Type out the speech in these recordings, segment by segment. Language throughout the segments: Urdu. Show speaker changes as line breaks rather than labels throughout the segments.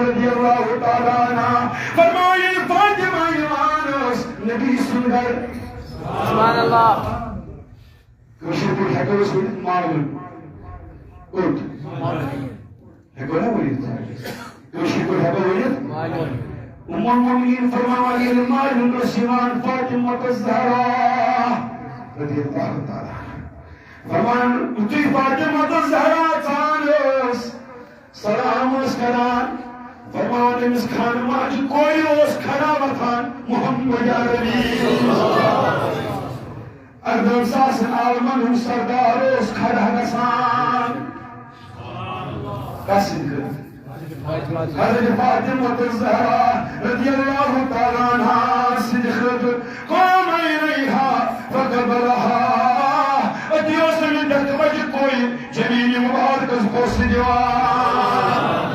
رضی اللہ تعالیٰ عنہ فرمائے فاطمہ ایمانس نبی سنگر
سبحان اللہ
کشیر پر حکوس ونیت مارون اوٹ حکو نا ونیت کشیر پر حکو ونیت ام المؤمنین فرمائے مارون رسیمان فاطمہ الزہرا رضی اللہ تعالیٰ فرمان تی فاطمہ الزہرا چانس سلام اس کران فرمان امس خان ماج کوئی اس کھڑا وطان محمد عربی اردم ساسن عالمن ہم سردار اس کھڑا گسان قسم کر حضرت فاطمہ الزہرا رضی اللہ تعالیٰ عنہ صدقت قوم الیہا فقبلہا اتیوس من دکت وجہ کوئی جمیل مبارک اس کو سجوان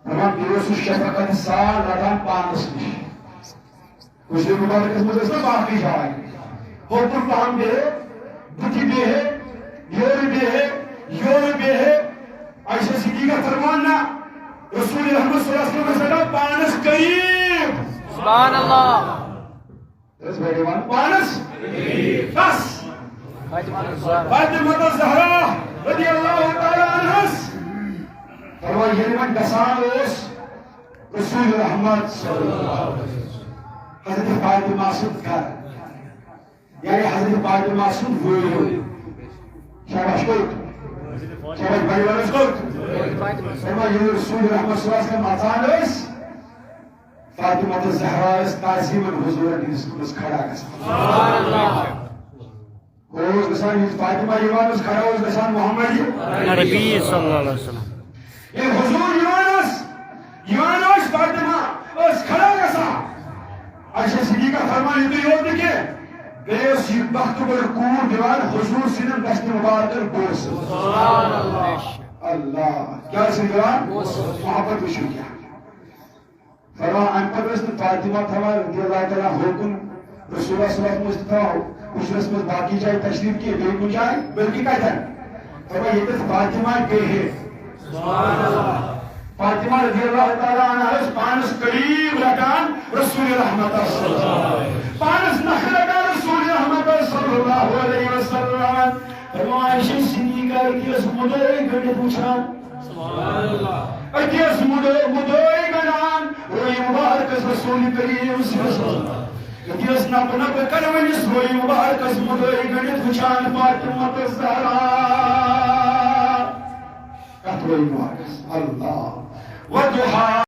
فرمان دیوس شفقت سال رڑان پانس نش کچھ مبارک اس مجھے سے باقی جائے ہوتر پان بے بتی بے ہے یور بے ہے عائشہ صدیقہ فرمانا رسول اللہ صلی اللہ علیہ وسلم پانس قریب
سبحان اللہ
اس بیٹے وان پانس بس فاطمہ الزہرا رضی اللہ تعالیٰ عنہ فرمایا یہ من دسان اس رسول رحمت صلی اللہ علیہ وسلم حضرت فاطمہ سد گھر یعنی حضرت فاطمہ سد ویلو شاباش کوت شاباش بھائی وانس کوت فرمایا یہ رسول رحمت صلی اللہ علیہ وسلم آسان اس فاطمہ الزہرا اس تعظیم حضور اس کھڑا گسان
سبحان اللہ
اوز گسان فاطمہ ایوانس کھڑا اوز گسان محمد
نبی صلی اللہ علیہ وسلم
یہ حضور ایوانس فاطمہ اس کھڑا گسان عائشہ صدیقہ فرمائے تو یہ ہوتی کہ بیس یہ بخت بر کور دیوان حضور سنم دست مبارکر بوس
سبحان اللہ
اللہ کیا سن دیوان محبت وشو کیا فرمان ان پر رسل فاطمہ تھوا رضی اللہ تعالیٰ حکم رسول اللہ صلی اللہ علیہ وسلم تھا اس رسم باقی جائے تشریف کی بے گنجائے بلکہ کہتا ہے فرمان یہ تو فاطمہ بے ہے
سبحان اللہ
فاطمہ رضی اللہ تعالیٰ عنہ اس پانس قریب لگان رسول رحمت صلی اللہ علیہ وسلم پانس نخل لگان رسول رحمت صلی اللہ علیہ وسلم فرمان عائشہ صدیقہ کی اس مدعی گھڑے پوچھان
سبحان اللہ
اتیس مدعی گنان روی مبارک اس رسول کریم صلی اللہ علیہ وسلم اتیس نب کرونس روی مبارک اس مدعی گھڑے پوچھان فاطمہ الزہرا کہت روی مبارک اللہ وضحا